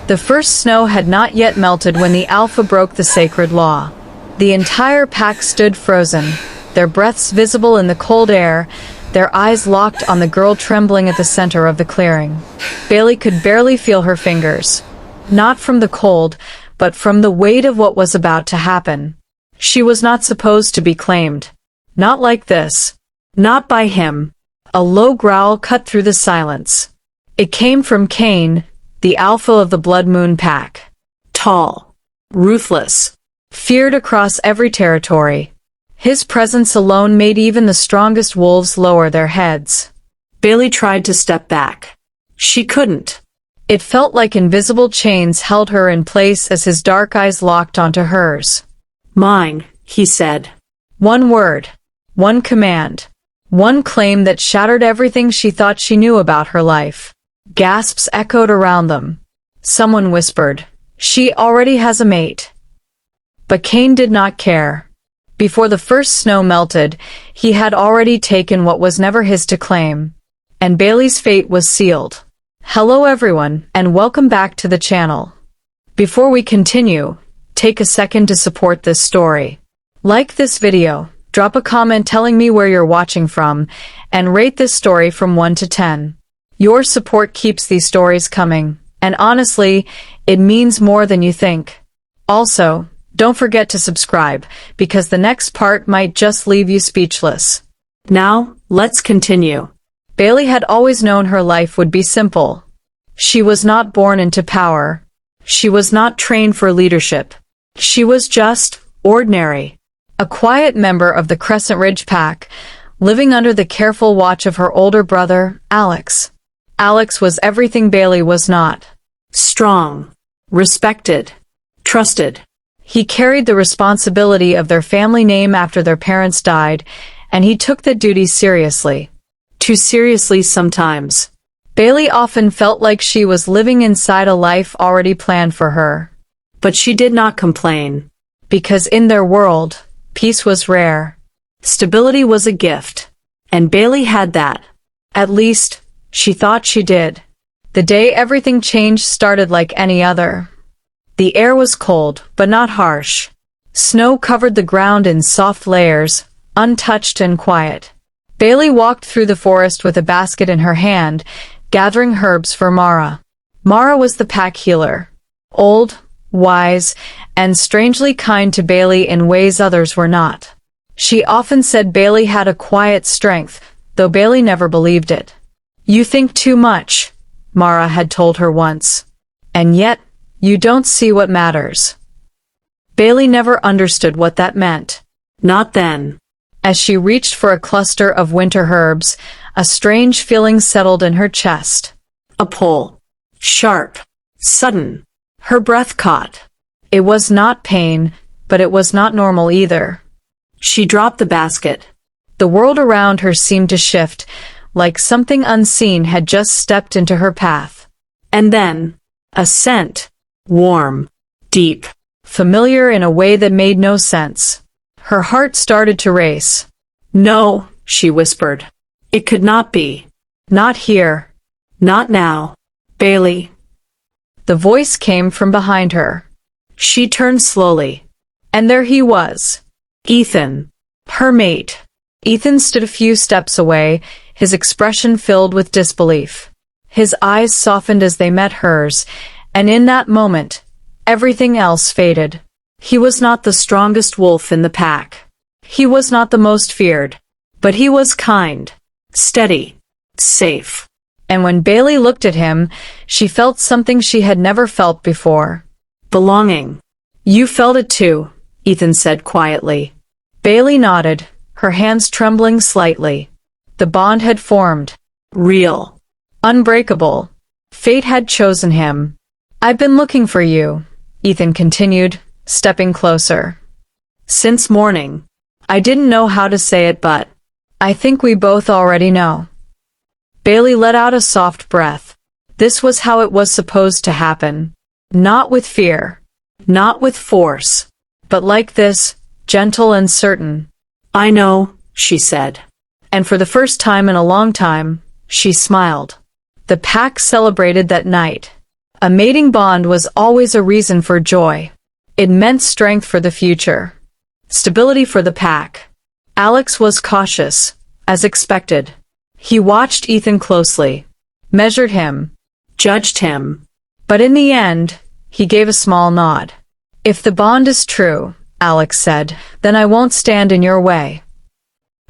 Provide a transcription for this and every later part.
The first snow had not yet melted when the Alpha broke the sacred law. The entire pack stood frozen, their breaths visible in the cold air, their eyes locked on the girl trembling at the center of the clearing. Bailey could barely feel her fingers. Not from the cold, but from the weight of what was about to happen. She was not supposed to be claimed. Not like this. Not by him. A low growl cut through the silence. It came from Cain, the Alpha of the Blood Moon Pack. Tall. Ruthless. Feared across every territory. His presence alone made even the strongest wolves lower their heads. Bailey tried to step back. She couldn't. It felt like invisible chains held her in place as his dark eyes locked onto hers. Mine, he said. One word. One command. One claim that shattered everything she thought she knew about her life. Gasps echoed around them. Someone whispered, "She already has a mate." But Cain did not care. Before the first snow melted, he had already taken what was never his to claim. And Bailey's fate was sealed. Hello everyone, and welcome back to the channel. Before we continue, take a second to support this story. Like this video, drop a comment telling me where you're watching from, and rate this story from 1 to 10. Your support keeps these stories coming, and honestly, it means more than you think. Also, don't forget to subscribe, because the next part might just leave you speechless. Now, let's continue. Bailey had always known her life would be simple. She was not born into power. She was not trained for leadership. She was just ordinary. A quiet member of the Crescent Ridge Pack, living under the careful watch of her older brother, Alex. Alex was everything Bailey was not. Strong. Respected. Trusted. He carried the responsibility of their family name after their parents died, and he took the duty seriously. Too seriously sometimes. Bailey often felt like she was living inside a life already planned for her. But she did not complain. Because in their world, peace was rare. Stability was a gift. And Bailey had that. At least, she thought she did. The day everything changed started like any other. The air was cold, but not harsh. Snow covered the ground in soft layers, untouched and quiet. Bailey walked through the forest with a basket in her hand, gathering herbs for Mara. Mara was the pack healer. Old, wise, and strangely kind to Bailey in ways others were not. She often said Bailey had a quiet strength, though Bailey never believed it. "You think too much," Mara had told her once. "And yet, you don't see what matters." Bailey never understood what that meant. Not then. As she reached for a cluster of winter herbs, a strange feeling settled in her chest. A pull. Sharp. Sudden. Her breath caught. It was not pain, but it was not normal either. She dropped the basket. The world around her seemed to shift, like something unseen had just stepped into her path. And then, a scent. Warm. Deep. Familiar in a way that made no sense. Her heart started to race. "No," she whispered. "It could not be. Not here. Not now. Bailey." The voice came from behind her. She turned slowly. And there he was. Ethan. Her mate. Ethan stood a few steps away, his expression filled with disbelief. His eyes softened as they met hers, and in that moment, everything else faded. He was not the strongest wolf in the pack. He was not the most feared. But he was kind. Steady. Safe. And when Bailey looked at him, she felt something she had never felt before. Belonging. "You felt it too," Ethan said quietly. Bailey nodded, her hands trembling slightly. The bond had formed. Real. Unbreakable. Fate had chosen him. "I've been looking for you," Ethan continued, stepping closer. "Since morning. I didn't know how to say it, but I think we both already know." Bailey let out a soft breath. This was how it was supposed to happen. Not with fear. Not with force. But like this, gentle and certain. "I know," she said. And for the first time in a long time, she smiled. The pack celebrated that night. A mating bond was always a reason for joy. It meant strength for the future, stability for the pack. Alex was cautious, as expected. He watched Ethan closely, measured him, judged him. But in the end, he gave a small nod. "If the bond is true," Alex said, "then I won't stand in your way."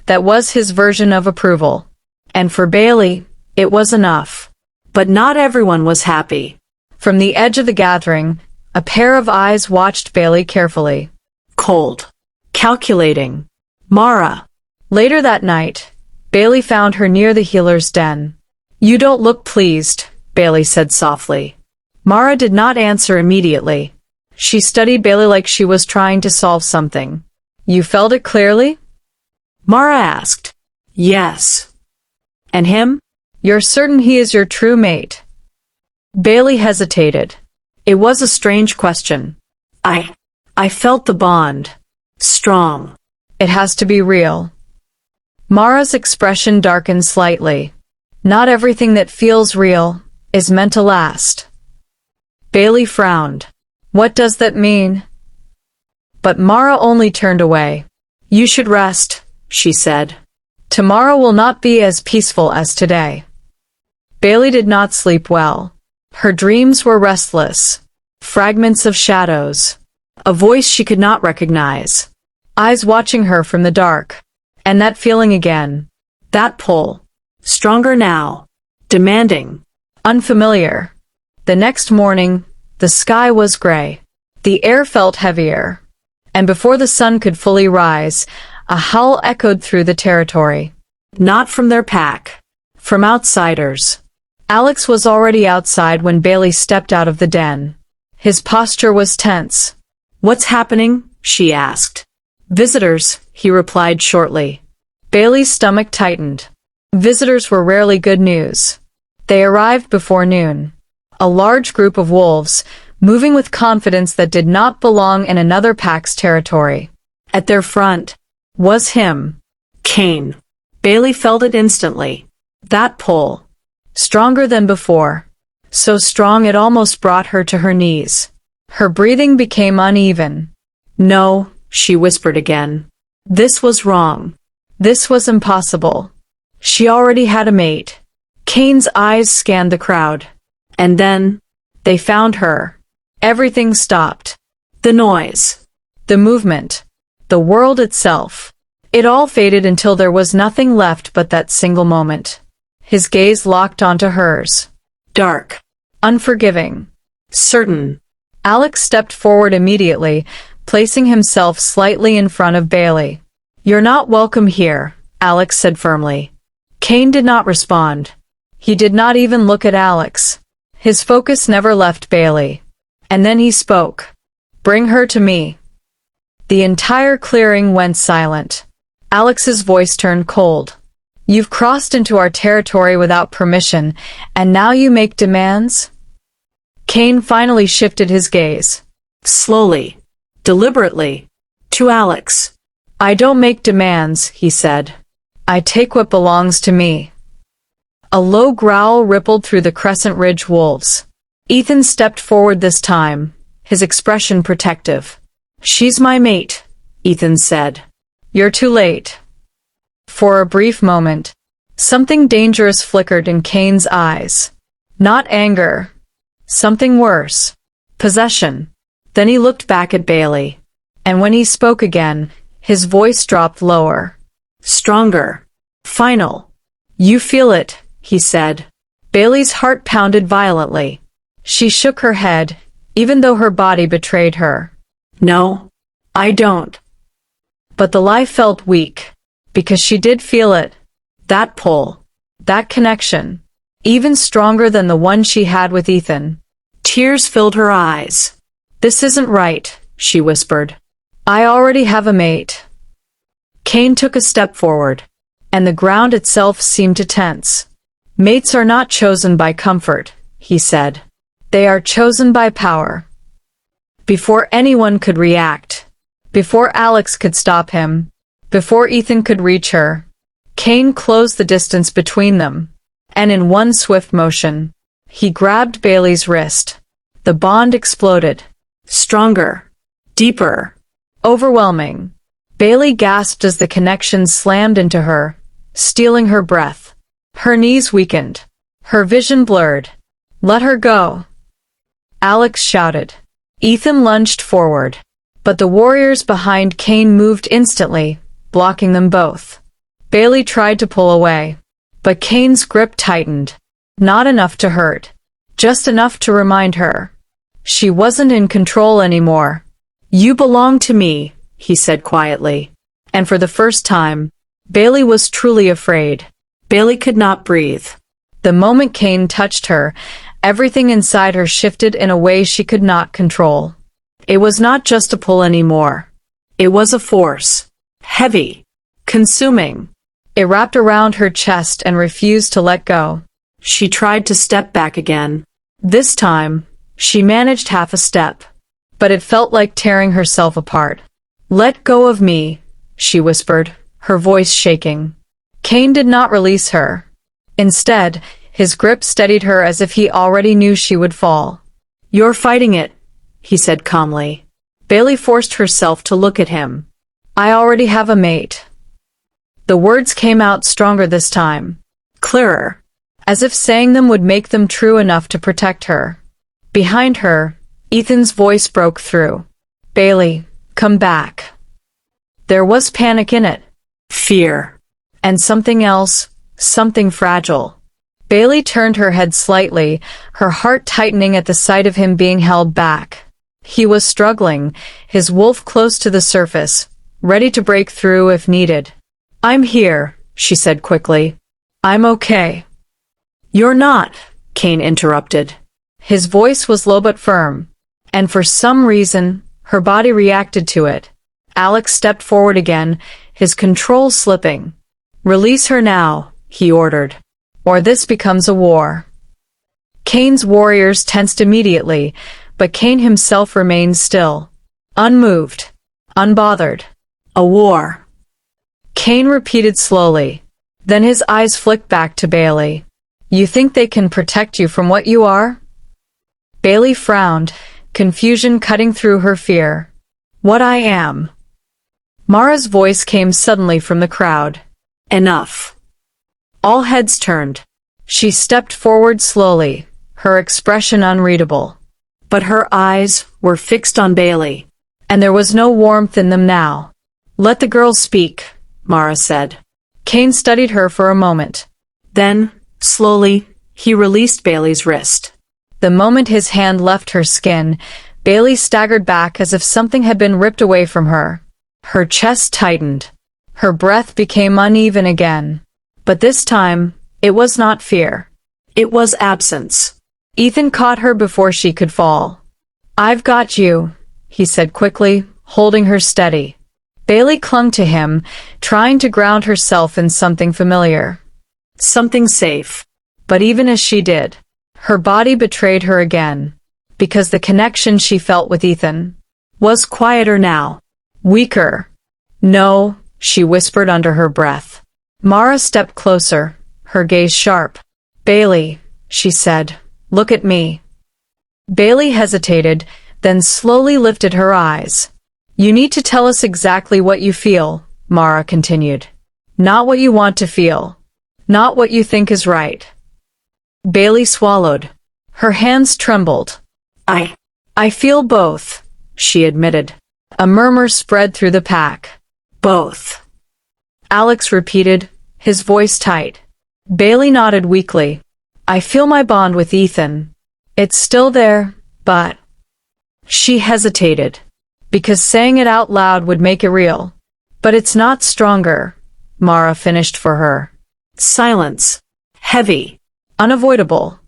That was his version of approval. And for Bailey, it was enough. But not everyone was happy. From the edge of the gathering, a pair of eyes watched Bailey carefully. Cold. Calculating. Mara. Later that night, Bailey found her near the healer's den. "You don't look pleased," Bailey said softly. Mara did not answer immediately. She studied Bailey like she was trying to solve something. "You felt it clearly?" Mara asked. "Yes." "And him? You're certain he is your true mate?" Bailey hesitated. It was a strange question. I felt the bond. Strong. It has to be real." Mara's expression darkened slightly. "Not everything that feels real is meant to last." Bailey frowned. "What does that mean?" But Mara only turned away. "You should rest," she said. "Tomorrow will not be as peaceful as today." Bailey did not sleep well. Her dreams were restless. Fragments of shadows. A voice she could not recognize. Eyes watching her from the dark. And that feeling again. That pull. Stronger now. Demanding. Unfamiliar. The next morning, the sky was gray. The air felt heavier. And before the sun could fully rise, a howl echoed through the territory. Not from their pack. From outsiders. Alex was already outside when Bailey stepped out of the den. His posture was tense. "What's happening?" she asked. "Visitors," he replied shortly. Bailey's stomach tightened. Visitors were rarely good news. They arrived before noon. A large group of wolves, moving with confidence that did not belong in another pack's territory. At their front was him. Cain. Bailey felt it instantly. That pull. Stronger than before. So strong it almost brought her to her knees. Her breathing became uneven. "No," she whispered again. This was wrong. This was impossible. She already had a mate. Cain's eyes scanned the crowd. And then, they found her. Everything stopped. The noise. The movement. The world itself. It all faded until there was nothing left but that single moment. His gaze locked onto hers. Dark. Unforgiving. Certain. Alex stepped forward immediately, placing himself slightly in front of Bailey. "You're not welcome here," Alex said firmly. Cain did not respond. He did not even look at Alex. His focus never left Bailey. And then he spoke. "Bring her to me." The entire clearing went silent. Alex's voice turned cold. "You've crossed into our territory without permission, and now you make demands?" Cain finally shifted his gaze. Slowly, deliberately, to Alex. "I don't make demands," he said. "I take what belongs to me." A low growl rippled through the Crescent Ridge wolves. Ethan stepped forward this time, his expression protective. "She's my mate," Ethan said. "You're too late." For a brief moment, something dangerous flickered in Cain's eyes. Not anger. Something worse. Possession. Then he looked back at Bailey. And when he spoke again, his voice dropped lower. Stronger. Final. "You feel it," he said. Bailey's heart pounded violently. She shook her head, even though her body betrayed her. "No, I don't." But the lie felt weak, because she did feel it. That pull. That connection. Even stronger than the one she had with Ethan. Tears filled her eyes. "This isn't right," she whispered. "I already have a mate." Cain took a step forward, and the ground itself seemed to tense. "Mates are not chosen by comfort," he said. "They are chosen by power." Before anyone could react, before Alex could stop him, before Ethan could reach her, Cain closed the distance between them, and in one swift motion, he grabbed Bailey's wrist. The bond exploded. Stronger. Deeper. Overwhelming. Bailey gasped as the connection slammed into her, stealing her breath. Her knees weakened. Her vision blurred. Let her go. Alex shouted. Ethan lunged forward. But the warriors behind Cain moved instantly, blocking them both. Bailey tried to pull away. But Cain's grip tightened. Not enough to hurt. Just enough to remind her. She wasn't in control anymore. You belong to me, he said quietly. And for the first time, Bailey was truly afraid. Bailey could not breathe. The moment Cain touched her, everything inside her shifted in a way she could not control. It was not just a pull anymore. It was a force. Heavy. Consuming. It wrapped around her chest and refused to let go. She tried to step back again. This time, she managed half a step. But it felt like tearing herself apart. Let go of me, she whispered, her voice shaking. Cain did not release her. Instead, his grip steadied her as if he already knew she would fall. You're fighting it, he said calmly. Bailey forced herself to look at him. I already have a mate. The words came out stronger this time. Clearer. As if saying them would make them true enough to protect her. Behind her, Ethan's voice broke through. Bailey, come back. There was panic in it. Fear. And something else, something fragile. Bailey turned her head slightly, her heart tightening at the sight of him being held back. He was struggling, his wolf close to the surface, ready to break through if needed. I'm here, she said quickly. I'm okay. You're not, Cain interrupted. His voice was low but firm, and for some reason, her body reacted to it. Alex stepped forward again, his control slipping. Release her now, he ordered, or this becomes a war. Cain's warriors tensed immediately, but Cain himself remained still, unmoved, unbothered. A war. Cain repeated slowly. Then his eyes flicked back to Bailey. You think they can protect you from what you are? Bailey frowned, confusion cutting through her fear. What I am. Mara's voice came suddenly from the crowd. Enough. All heads turned. She stepped forward slowly, her expression unreadable. But her eyes were fixed on Bailey, and there was no warmth in them now. Let the girl speak, Mara said. Cain studied her for a moment. Then, slowly, he released Bailey's wrist. The moment his hand left her skin, Bailey staggered back as if something had been ripped away from her. Her chest tightened. Her breath became uneven again. But this time, it was not fear. It was absence. Ethan caught her before she could fall. I've got you, he said quickly, holding her steady. Bailey clung to him, trying to ground herself in something familiar. Something safe. But even as she did, her body betrayed her again, because the connection she felt with Ethan was quieter now, weaker. No, she whispered under her breath. Mara stepped closer, her gaze sharp. Bailey, she said, look at me. Bailey hesitated, then slowly lifted her eyes. You need to tell us exactly what you feel, Mara continued. Not what you want to feel. Not what you think is right. Bailey swallowed. Her hands trembled. I feel both, she admitted. A murmur spread through the pack. Both. Alex repeated, his voice tight. Bailey nodded weakly. I feel my bond with Ethan. It's still there, but... She hesitated, because saying it out loud would make it real. But it's not stronger, Mara finished for her. Silence. Heavy. Unavoidable.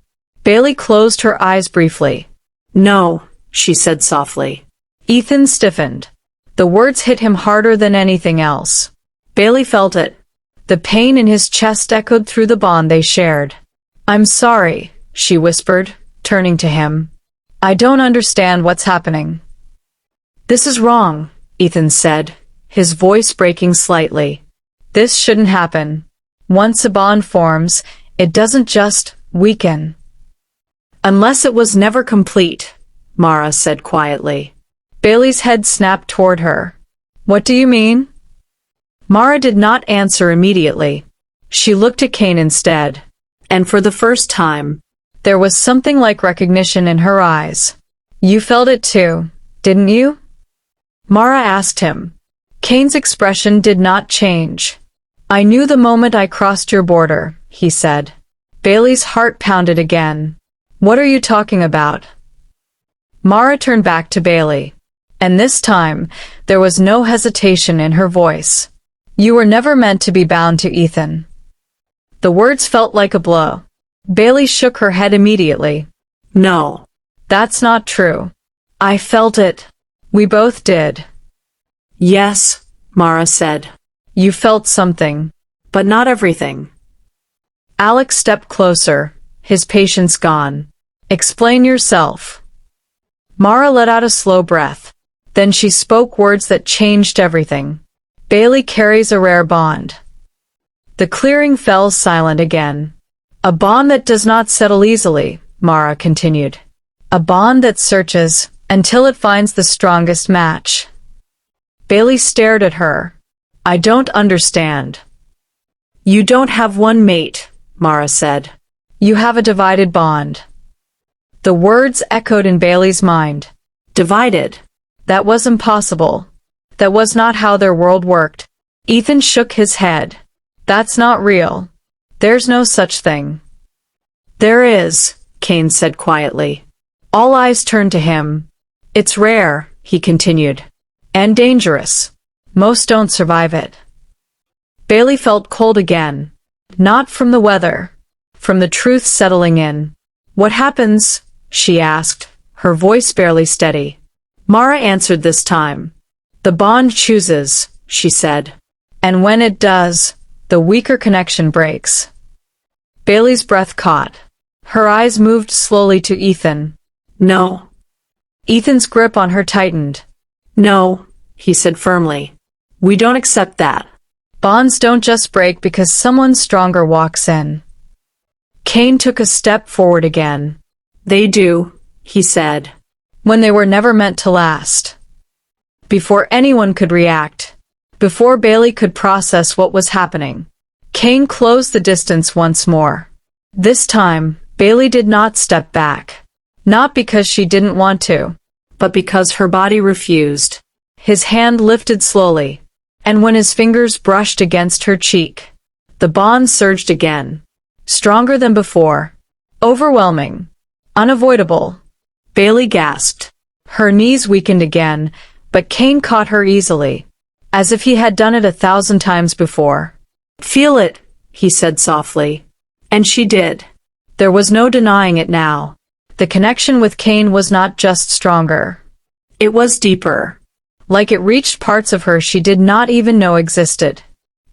Bailey closed her eyes briefly. No, she said softly. Ethan stiffened. The words hit him harder than anything else. Bailey felt it. The pain in his chest echoed through the bond they shared. I'm sorry, she whispered, turning to him. I don't understand what's happening. This is wrong, Ethan said, his voice breaking slightly. This shouldn't happen. Once a bond forms, it doesn't just weaken. Unless it was never complete, Mara said quietly. Bailey's head snapped toward her. What do you mean? Mara did not answer immediately. She looked at Kane instead. And for the first time, there was something like recognition in her eyes. You felt it too, didn't you? Mara asked him. Kane's expression did not change. I knew the moment I crossed your border, he said. Bailey's heart pounded again. What are you talking about? Mara turned back to Bailey. And this time, there was no hesitation in her voice. You were never meant to be bound to Ethan. The words felt like a blow. Bailey shook her head immediately. No. That's not true. I felt it. We both did. Yes, Mara said. You felt something. But not everything. Alex stepped closer, his patience gone. Explain yourself. Mara let out a slow breath. Then she spoke words that changed everything. Bailey carries a rare bond. The clearing fell silent again. A bond that does not settle easily, Mara continued. A bond that searches until it finds the strongest match. Bailey stared at her. I don't understand. You don't have one mate, Mara said. You have a divided bond. The words echoed in Bailey's mind. Divided. That was impossible. That was not how their world worked. Ethan shook his head. That's not real. There's no such thing. There is, Kane said quietly. All eyes turned to him. It's rare, he continued. And dangerous. Most don't survive it. Bailey felt cold again. Not from the weather. From the truth settling in. What happens? She asked, her voice barely steady. Mara answered this time. The bond chooses, she said. And when it does, the weaker connection breaks. Bailey's breath caught. Her eyes moved slowly to Ethan. No. Ethan's grip on her tightened. No, he said firmly. We don't accept that. Bonds don't just break because someone stronger walks in. Kane took a step forward again. They do, he said. When they were never meant to last. Before anyone could react. Before Bailey could process what was happening. Kane closed the distance once more. This time, Bailey did not step back. Not because she didn't want to, but because her body refused. His hand lifted slowly, and when his fingers brushed against her cheek, the bond surged again. Stronger than before. Overwhelming. Unavoidable. Bailey gasped. Her knees weakened again, but Kane caught her easily, as if he had done it 1,000 times before. Feel it, he said softly. And she did. There was no denying it now. The connection with Kane was not just stronger. It was deeper. Like it reached parts of her she did not even know existed.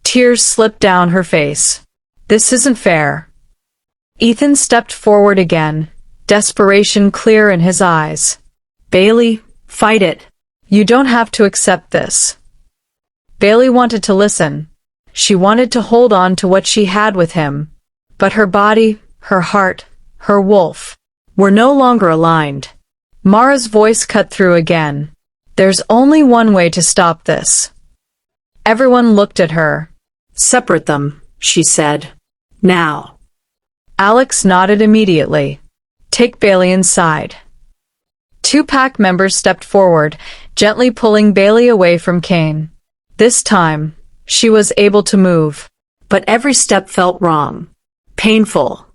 Tears slipped down her face. This isn't fair. Ethan stepped forward again, desperation clear in his eyes. Bailey, fight it. You don't have to accept this. Bailey wanted to listen. She wanted to hold on to what she had with him. But her body, her heart, her wolf, were no longer aligned. Mara's voice cut through again. There's only one way to stop this. Everyone looked at her. Separate them, she said. Now. Alex nodded immediately. Take Bailey inside. 2 pack members stepped forward, gently pulling Bailey away from Kane. This time, she was able to move. But every step felt wrong. Painful.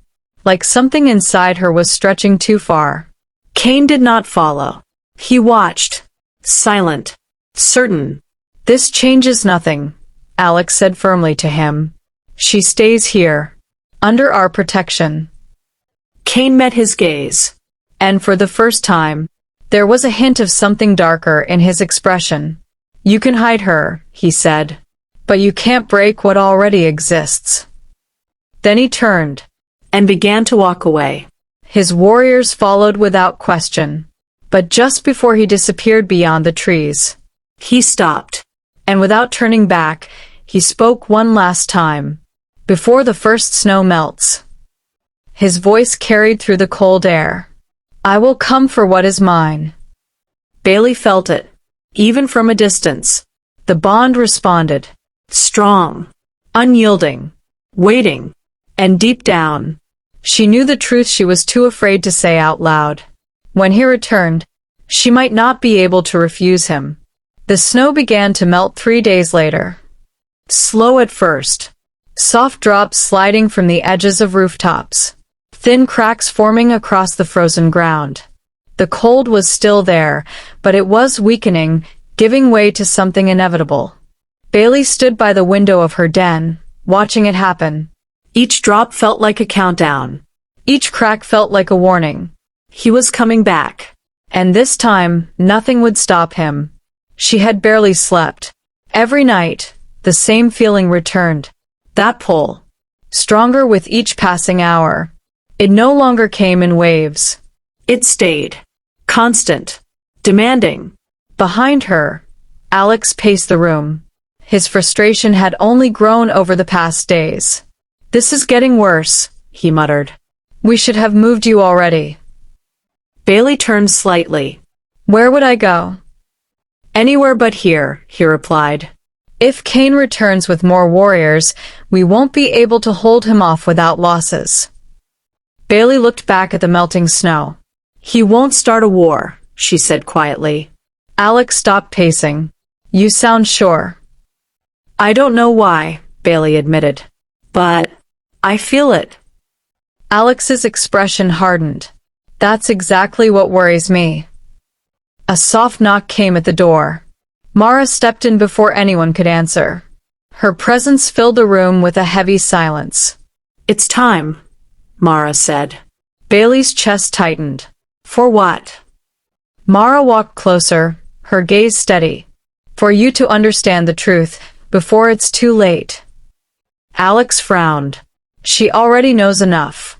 Like something inside her was stretching too far. Kane did not follow. He watched. Silent. Certain. This changes nothing, Alex said firmly to him. She stays here. Under our protection. Kane met his gaze. And for the first time, there was a hint of something darker in his expression. You can hide her, he said. But you can't break what already exists. Then he turned. And began to walk away. His warriors followed without question. But just before he disappeared beyond the trees, he stopped. And without turning back, he spoke one last time. Before the first snow melts. His voice carried through the cold air. I will come for what is mine. Bailey felt it, even from a distance. The bond responded. Strong, unyielding, waiting, and deep down, she knew the truth she was too afraid to say out loud. When he returned, she might not be able to refuse him. The snow began to melt 3 days later. Slow at first. Soft drops sliding from the edges of rooftops. Thin cracks forming across the frozen ground. The cold was still there, but it was weakening, giving way to something inevitable. Bailey stood by the window of her den, watching it happen. Each drop felt like a countdown. Each crack felt like a warning. He was coming back. And this time, nothing would stop him. She had barely slept. Every night, the same feeling returned. That pull. Stronger with each passing hour. It no longer came in waves. It stayed. Constant. Demanding. Behind her, Alex paced the room. His frustration had only grown over the past days. This is getting worse, he muttered. We should have moved you already. Bailey turned slightly. Where would I go? Anywhere but here, he replied. If Cain returns with more warriors, we won't be able to hold him off without losses. Bailey looked back at the melting snow. He won't start a war, she said quietly. Alex stopped pacing. You sound sure. I don't know why, Bailey admitted. But I feel it. Alex's expression hardened. That's exactly what worries me. A soft knock came at the door. Mara stepped in before anyone could answer. Her presence filled the room with a heavy silence. It's time, Mara said. Bailey's chest tightened. For what? Mara walked closer, her gaze steady. For you to understand the truth, before it's too late. Alex frowned. She already knows enough.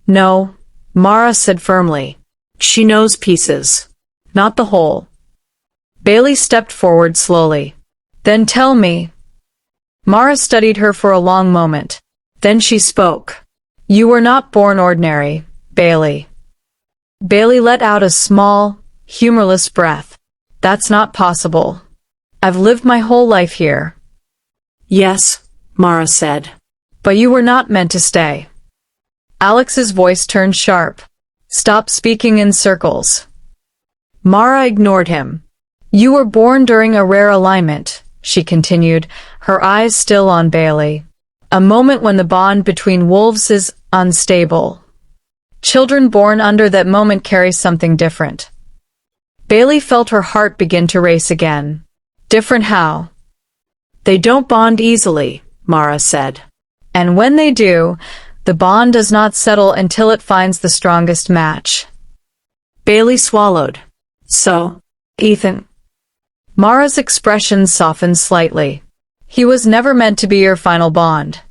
No, Mara said firmly. She knows pieces, not the whole. Bailey stepped forward slowly. Then tell me. Mara studied her for a long moment. Then she spoke. You were not born ordinary, Bailey. Bailey let out a small, humorless breath. That's not possible. I've lived my whole life here. Yes, Mara said. But you were not meant to stay. Alex's voice turned sharp. Stop speaking in circles. Mara ignored him. You were born during a rare alignment, she continued, her eyes still on Bailey. A moment when the bond between wolves is unstable. Children born under that moment carry something different. Bailey felt her heart begin to race again. Different how? They don't bond easily, Mara said. And when they do, the bond does not settle until it finds the strongest match. Bailey swallowed. So, Ethan. Mara's expression softened slightly. He was never meant to be your final bond.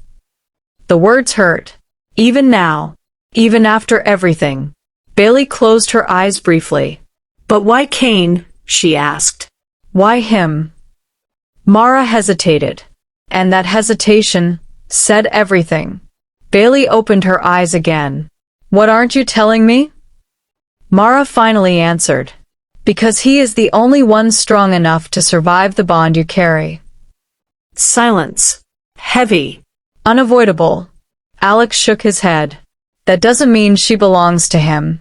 The words hurt. Even now. Even after everything. Bailey closed her eyes briefly. But why Cain? She asked. Why him? Mara hesitated. And that hesitation said everything. Bailey opened her eyes again. What aren't you telling me? Mara finally answered. Because he is the only one strong enough to survive the bond you carry. Silence. Heavy. Unavoidable. Alex shook his head. That doesn't mean she belongs to him.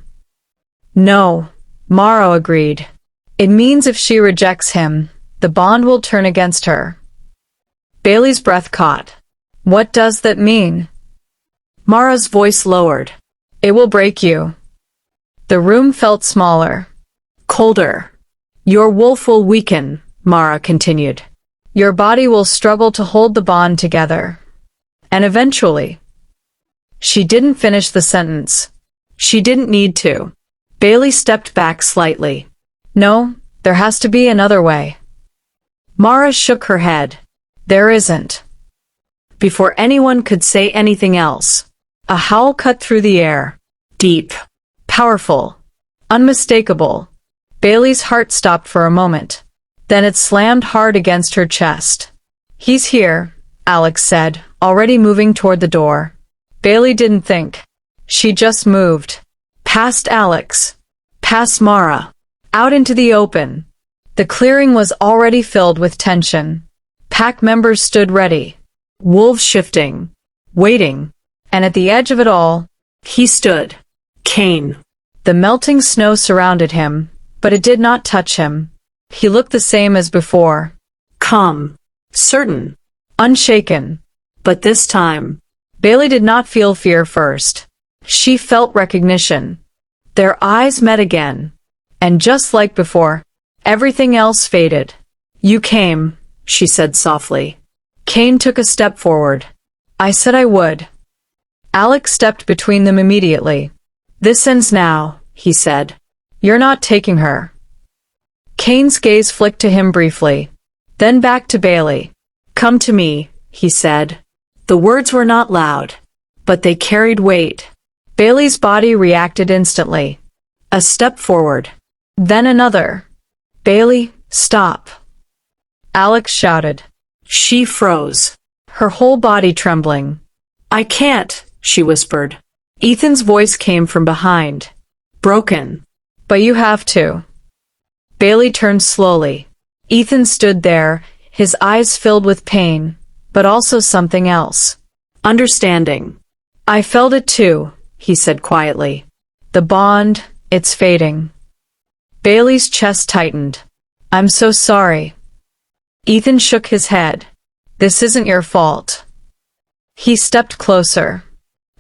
No, Mara agreed. It means if she rejects him, the bond will turn against her. Bailey's breath caught. What does that mean? Mara's voice lowered. It will break you. The room felt smaller. Colder. Your wolf will weaken, Mara continued. Your body will struggle to hold the bond together. And eventually. She didn't finish the sentence. She didn't need to. Bailey stepped back slightly. No, there has to be another way. Mara shook her head. There isn't. Before anyone could say anything else, a howl cut through the air. Deep. Powerful. Unmistakable. Bailey's heart stopped for a moment. Then it slammed hard against her chest. He's here, Alex said, already moving toward the door. Bailey didn't think. She just moved. Past Alex. Past Mara. Out into the open. The clearing was already filled with tension. Pack members stood ready. Wolves shifting. Waiting. And at the edge of it all, he stood. Kane. The melting snow surrounded him, but it did not touch him. He looked the same as before. Calm. Certain. Unshaken. But this time, Bailey did not feel fear first. She felt recognition. Their eyes met again. And just like before, everything else faded. You came, she said softly. Kane took a step forward. I said I would. Alex stepped between them immediately. This ends now, he said. You're not taking her. Kane's gaze flicked to him briefly. Then back to Bailey. Come to me, he said. The words were not loud, but they carried weight. Bailey's body reacted instantly. A step forward. Then another. Bailey, stop. Alex shouted. She froze, her whole body trembling. I can't, she whispered. Ethan's voice came from behind. Broken. But you have to. Bailey turned slowly. Ethan stood there, his eyes filled with pain, but also something else. Understanding. I felt it too, he said quietly. The bond, it's fading. Bailey's chest tightened. I'm so sorry. Ethan shook his head. This isn't your fault. He stepped closer.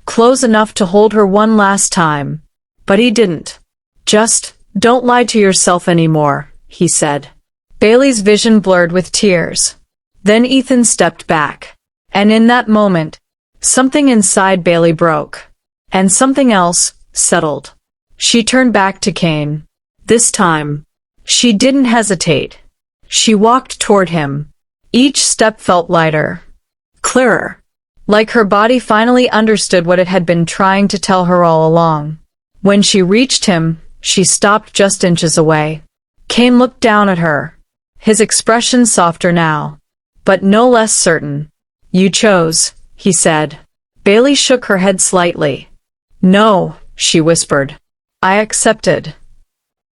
Close enough to hold her one last time. But he didn't. Just, don't lie to yourself anymore, he said. Bailey's vision blurred with tears. Then Ethan stepped back. And in that moment, something inside Bailey broke. And something else settled. She turned back to Kane. This time, she didn't hesitate. She walked toward him. Each step felt lighter. Clearer. Like her body finally understood what it had been trying to tell her all along. When she reached him, she stopped just inches away. Kane looked down at her. His expression softer now, but no less certain. You chose, he said. Bailey shook her head slightly. No, she whispered. I accepted.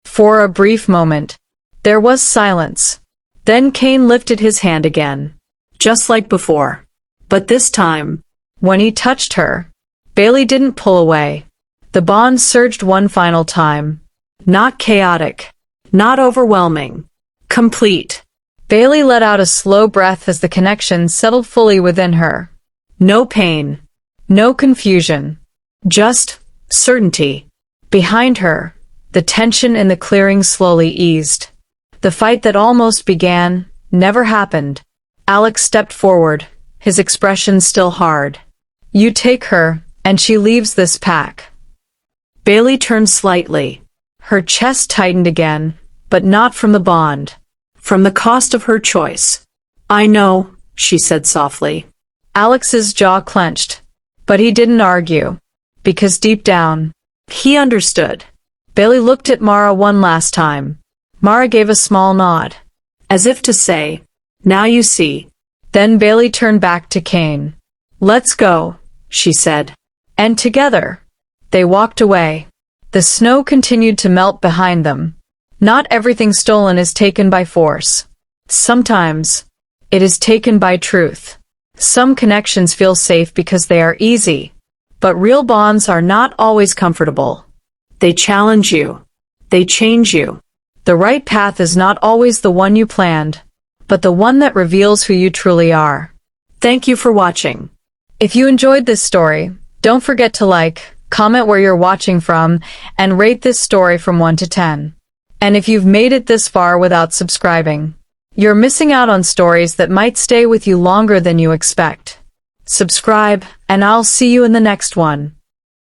For a brief moment, there was silence. Then Kane lifted his hand again. Just like before. But this time, when he touched her, Bailey didn't pull away. The bond surged one final time. Not chaotic. Not overwhelming. Complete. Bailey let out a slow breath as the connection settled fully within her. No pain. No confusion. Just certainty. Behind her, the tension in the clearing slowly eased. The fight that almost began never happened. Alex stepped forward, his expression still hard. You take her, and she leaves this pack. Bailey turned slightly. Her chest tightened again, but not from the bond. From the cost of her choice. I know, she said softly. Alex's jaw clenched. But he didn't argue. Because deep down, he understood. Bailey looked at Mara one last time. Mara gave a small nod. As if to say, now you see. Then Bailey turned back to Kane. Let's go, she said. And together, they walked away. The snow continued to melt behind them. Not everything stolen is taken by force. Sometimes, it is taken by truth. Some connections feel safe because they are easy. But real bonds are not always comfortable. They challenge you. They change you. The right path is not always the one you planned, but the one that reveals who you truly are. Thank you for watching. If you enjoyed this story, don't forget to like, comment where you're watching from, and rate this story from 1 to 10. And if you've made it this far without subscribing, you're missing out on stories that might stay with you longer than you expect. Subscribe, and I'll see you in the next one.